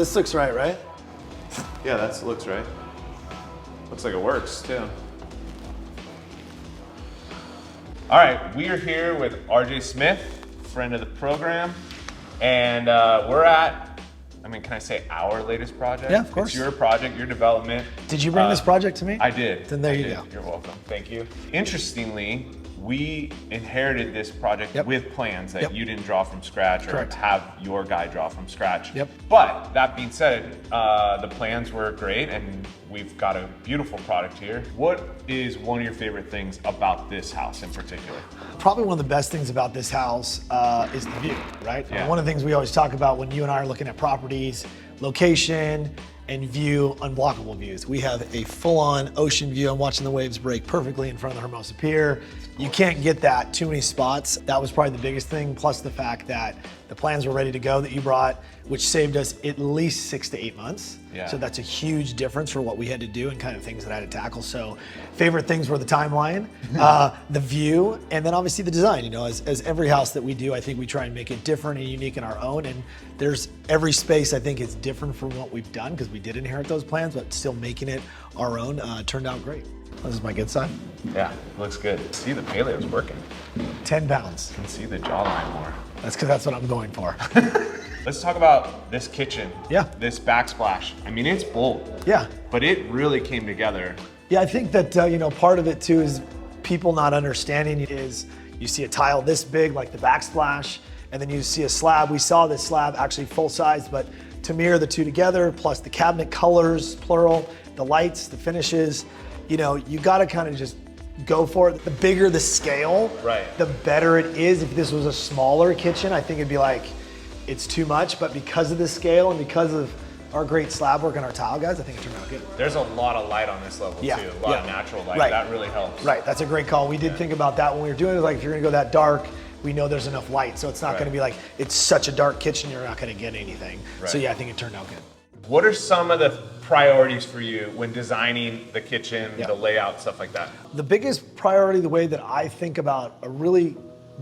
This looks right, right? Yeah, that looks right. Looks like it works too. All right, we are here with RJ Smith, friend of the program, and we're at, I mean, can I say our latest project? Yeah, of course. It's your project, your development. Did you bring this project to me? I did. Then there you go. You're welcome. Thank you. Interestingly, we inherited this project with plans that you didn't draw from scratch or have your guy draw from scratch. But that being said, the plans were great and we've got a beautiful product here. What is one of your favorite things about this house in particular? Probably one of the best things about this house is the view, right? Yeah. One of the things we always talk about when you and I are looking at properties, location and view, unblockable views. We have a full-on ocean view. I'm watching the waves break perfectly in front of the Hermosa Pier. You can't get that too many spots. That was probably the biggest thing, plus the fact that the plans were ready to go that you brought, which saved us at least 6 to 8 months. Yeah. So that's a huge difference for what we had to do and kind of things that I had to tackle. So favorite things were the timeline, the view, and then obviously the design. You know, as every house that we do, I think we try and make it different and unique in our own. And there's every space I think is different from what we've done because we did inherit those plans, but still making it our own turned out great. This is my good side. Yeah, looks good. See, the paleo's working. 10 pounds. You can see the jawline more. That's because that's what I'm going for. Let's talk about this kitchen. Yeah. This backsplash. I mean, it's bold. Yeah. But it really came together. Yeah, I think that, you know, part of it too is people not understanding is you see a tile this big, like the backsplash, and then you see a slab. We saw this slab actually full size, but to mirror the two together, plus the cabinet colors, plural, the lights, the finishes, you know, you gotta kind of just go for it. The bigger the scale, the better it is. If this was a smaller kitchen, I think it'd be like, it's too much, but because of the scale and because of our great slab work and our tile guys, I think it turned out good. There's a lot of light on this level too, a lot of natural light. That really helps. Right, that's a great call. We did think about that when we were doing it. Like if you're gonna go that dark, we know there's enough light. So it's not gonna be like, it's such a dark kitchen, you're not gonna get anything. So yeah, I think it turned out good. What are some of the priorities for you when designing the kitchen, the layout, stuff like that? The biggest priority, the way that I think about a really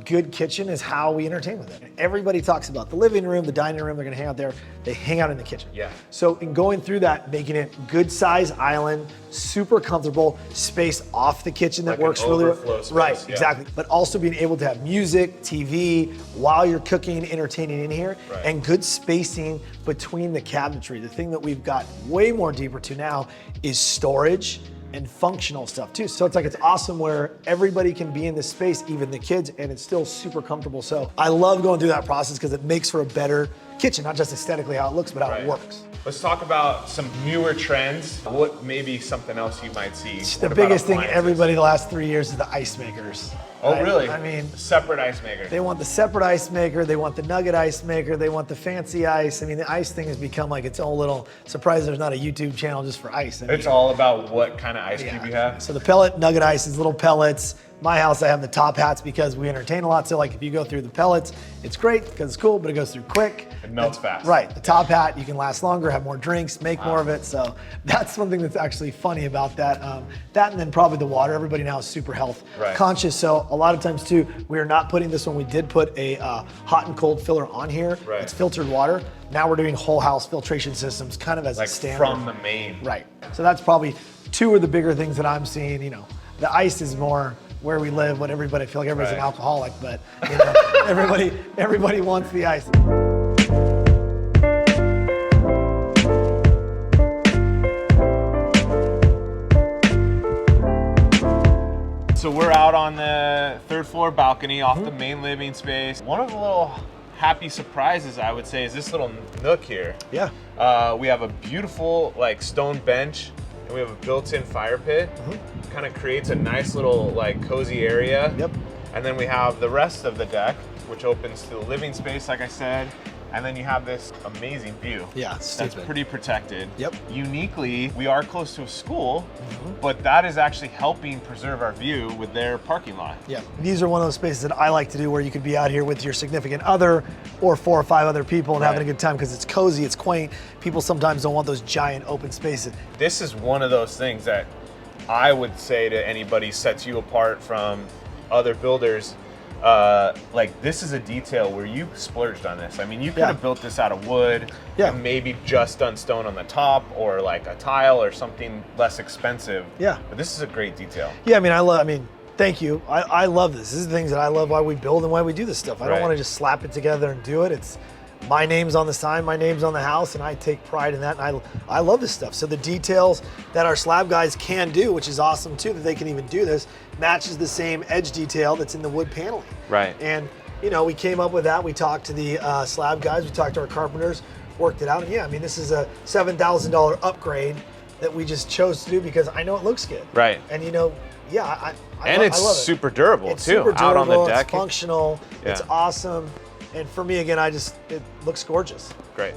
good kitchen is how we entertain with it. Everybody talks about the living room, the dining room, they're gonna hang out there. They hang out in the kitchen. Yeah. So in going through that, making it good size island, super comfortable, space off the kitchen that like works really well. Space, right, exactly. But also being able to have music, TV, while you're cooking, entertaining in here, and good spacing between the cabinetry. The thing that we've got way more deeper to now is storage and functional stuff too. So it's like, it's awesome where everybody can be in this space, even the kids, and it's still super comfortable. So I love going through that process because it makes for a better kitchen, not just aesthetically how it looks, but how it works. Let's talk about some newer trends. What maybe something else you might see? The biggest thing everybody the last 3 years is the ice makers. Oh, really? I mean, separate ice maker. They want the separate ice maker. They want the nugget ice maker. They want the fancy ice. I mean, the ice thing has become like its own little surprise. There's not a YouTube channel just for ice. I mean, it's all about what kind of ice cube you have. So the pellet nugget ice is little pellets. My house, I have the top hats because we entertain a lot. So like if you go through the pellets, it's great because it's cool, but it goes through quick. It melts fast. Right, the top hat, you can last longer, have more drinks, make more of it. So that's one thing that's actually funny about that. That and then probably the water. Everybody now is super health conscious. So a lot of times too, we are not putting this one. We did put a hot and cold filler on here. It's filtered water. Now we're doing whole house filtration systems kind of as like a standard. From the main. Right. So that's probably two of the bigger things that I'm seeing. You know, the ice is more where we live, what everybody, I feel like everybody's an alcoholic, but you know, everybody wants the ice. So we're out on the 3rd floor balcony off the main living space. One of the little happy surprises, I would say, is this little nook here. Yeah. We have a beautiful like stone bench and we have a built-in fire pit. Kind of creates a nice little like cozy area. Yep. And then we have the rest of the deck, which opens to the living space, like I said. And then you have this amazing view. Yeah, that's pretty protected. Yep. Uniquely, we are close to a school, but that is actually helping preserve our view with their parking lot. Yeah, these are one of those spaces that I like to do where you could be out here with your significant other or 4 or 5 other people and having a good time because it's cozy, it's quaint. People sometimes don't want those giant open spaces. This is one of those things that I would say to anybody sets you apart from other builders. like this is a detail where you splurged on this. I mean, you could have built this out of wood, and maybe just done stone on the top, or like a tile or something less expensive. Yeah. But this is a great detail. Yeah, I mean, thank you. I love this. This is the things that I love why we build and why we do this stuff. I don't want to just slap it together and do it. It's my name's on the sign, my name's on the house, and I take pride in that. And I love this stuff. So the details that our slab guys can do, which is awesome too, that they can even do this, matches the same edge detail that's in the wood paneling. Right. And you know, we came up with that. We talked to the slab guys, we talked to our carpenters, worked it out. And yeah, I mean, this is a $7,000 upgrade that we just chose to do because I know it looks good. Right. And you know, yeah, and it's super durable it's too. Super durable, out on the deck. It's functional. Yeah. It's awesome. And for me, again, it looks gorgeous. Great.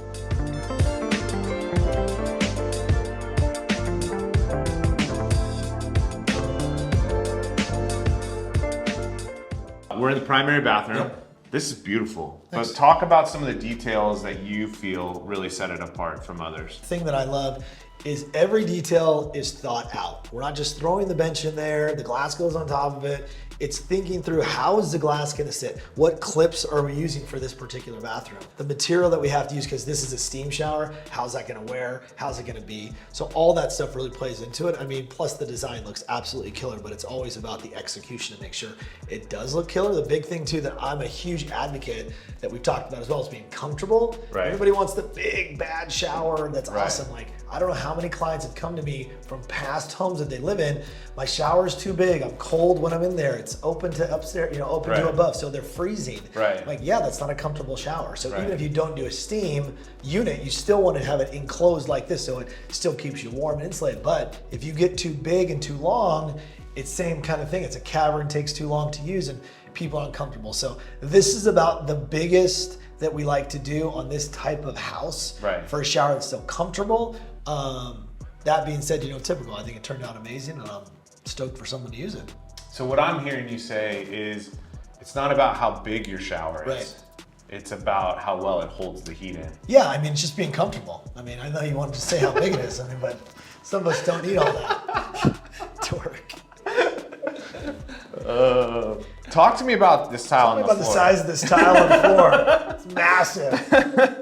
We're in the primary bathroom. Yep. This is beautiful. Thanks. But talk about some of the details that you feel really set it apart from others. The thing that I love is every detail is thought out. We're not just throwing the bench in there, the glass goes on top of it. It's thinking through, how is the glass gonna sit? What clips are we using for this particular bathroom? The material that we have to use, because this is a steam shower, how's that gonna wear? How's it gonna be? So all that stuff really plays into it. I mean, plus the design looks absolutely killer, but it's always about the execution to make sure it does look killer. The big thing too that I'm a huge advocate that we've talked about as well is being comfortable. Right. Everybody wants the big bad shower that's awesome. Like, I don't know how many clients have come to me from past homes that they live in. My shower's too big. I'm cold when I'm in there. It's open to upstairs, open to above. So they're freezing. Right. Like, yeah, that's not a comfortable shower. So even if you don't do a steam unit, you still want to have it enclosed like this so it still keeps you warm and insulated. But if you get too big and too long, it's same kind of thing. It's a cavern, takes too long to use and people are uncomfortable. So this is about the biggest that we like to do on this type of house for a shower that's still comfortable. That being said, typical, I think it turned out amazing and I'm stoked for someone to use it. So what I'm hearing you say is it's not about how big your shower is. It's about how well it holds the heat in. Yeah, I mean, it's just being comfortable. I mean, I know you wanted to say how big it is, but some of us don't need all that to work. Talk to me about this tile on the floor. Tell me about the size of this tile on the floor. It's massive.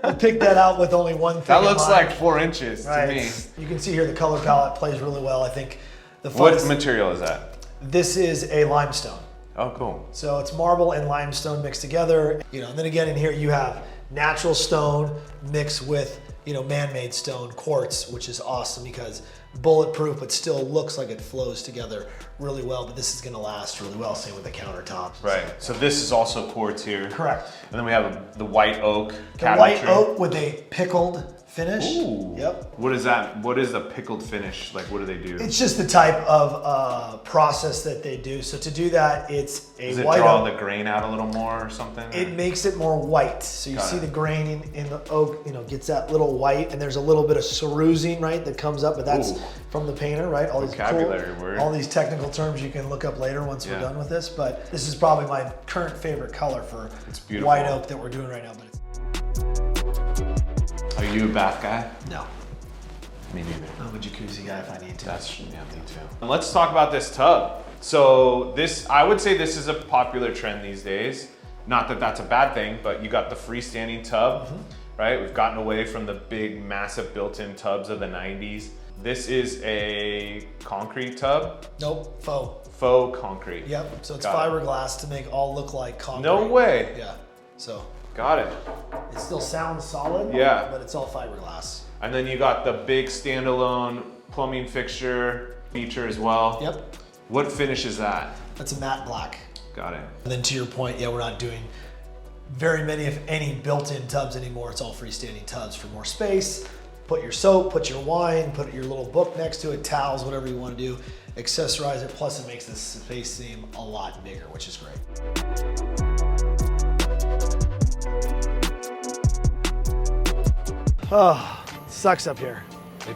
I picked that out with only one thing. That looks like 4 inches to me. You can see here the color palette plays really well. I think what material is that? This is a limestone. Oh, cool. So it's marble and limestone mixed together. And then again in here you have natural stone mixed with man-made stone, quartz, which is awesome because bulletproof, but still looks like it flows together really well. But this is going to last really well. Same with the countertops. Right. So this is also quartz here. Correct. And then we have the white oak cabinetry. The white oak with a pickled finish. Ooh. Yep. What is that? What is a pickled finish? Like, what do they do? It's just the type of process that they do. So to do that, it's a Does it white draw oak. the grain out a little more or something? It makes it more white. So you see the grain in the oak, gets that little white, and there's a little bit of cerusing, right, that comes up, but that's from the painter, right? All these vocabulary words. All these technical terms you can look up later once we're done with this. But this is probably my current favorite color for white oak that we're doing right now. But Are you a bath guy? No. Me neither. I'm a jacuzzi guy if I need to. Me too. And let's talk about this tub. So I would say this is a popular trend these days. Not that that's a bad thing, but you got the freestanding tub, right? We've gotten away from the big, massive built-in tubs of the 90s. This is a concrete tub? Nope, faux. Faux concrete. Yep, so it's fiberglass to make all look like concrete. No way. Yeah, so. Got it. It still sounds solid, but it's all fiberglass. And then you got the big standalone plumbing fixture feature as well. Yep. What finish is that? That's a matte black. Got it. And then to your point, we're not doing very many, if any, built-in tubs anymore. It's all freestanding tubs for more space. Put your soap, put your wine, put your little book next to it, towels, whatever you want to do. Accessorize it, plus it makes the space seem a lot bigger, which is great. Oh, sucks up here.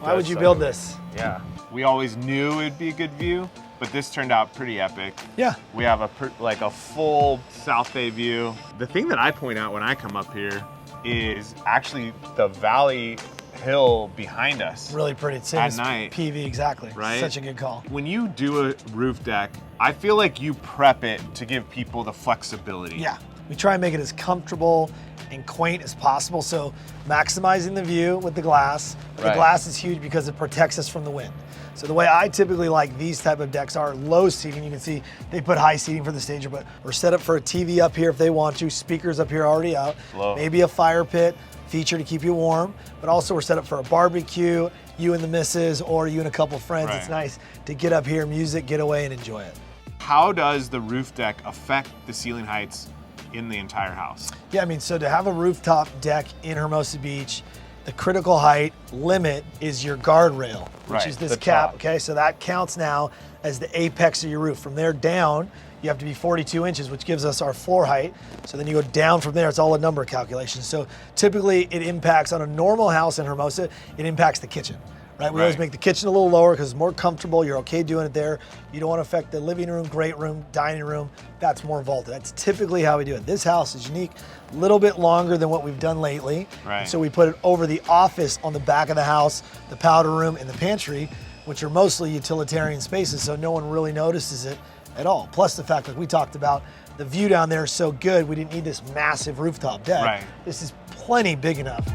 Why would you build this? Yeah, we always knew it'd be a good view, but this turned out pretty epic. Yeah. We have a full South Bay view. The thing that I point out when I come up here is actually the valley hill behind us. Really pretty. Same at as night. PV, exactly. Right? Such a good call. When you do a roof deck, I feel like you prep it to give people the flexibility. Yeah, we try and make it as comfortable and quaint as possible. So maximizing the view with the glass. The glass is huge because it protects us from the wind. So the way I typically like these type of decks are low seating. You can see they put high seating for the stager, but we're set up for a TV up here if they want to, speakers up here already out, maybe a fire pit feature to keep you warm, but also we're set up for a barbecue, you and the missus, or you and a couple friends. It's nice to get up here, music, get away and enjoy it. How does the roof deck affect the ceiling heights in the entire house? Yeah, I mean, so to have a rooftop deck in Hermosa Beach, the critical height limit is your guardrail, which is this cap, okay? So that counts now as the apex of your roof. From there down, you have to be 42 inches, which gives us our floor height. So then you go down from there, it's all a number calculation. So typically it impacts, on a normal house in Hermosa, it impacts the kitchen. Right? We always make the kitchen a little lower because it's more comfortable. You're okay doing it there. You don't want to affect the living room, great room, dining room. That's more vaulted. That's typically how we do it. This house is unique, a little bit longer than what we've done lately. Right. So we put it over the office on the back of the house, the powder room, and the pantry, which are mostly utilitarian spaces, so no one really notices it at all. Plus the fact that we talked about, the view down there is so good, we didn't need this massive rooftop deck. Right. This is plenty big enough.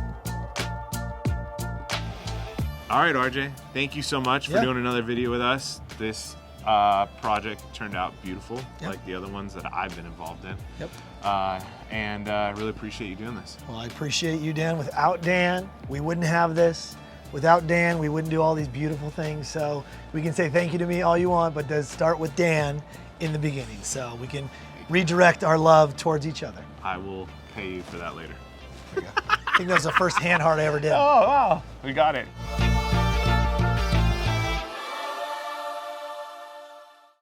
All right, RJ, thank you so much for doing another video with us. This project turned out beautiful, like the other ones that I've been involved in. And really appreciate you doing this. Well, I appreciate you, Dan. Without Dan, we wouldn't have this. Without Dan, we wouldn't do all these beautiful things. So we can say thank you to me all you want, but does start with Dan in the beginning. So we can redirect our love towards each other. I will pay you for that later. There you go. I think that was the first hand heart I ever did. Oh, wow. We got it.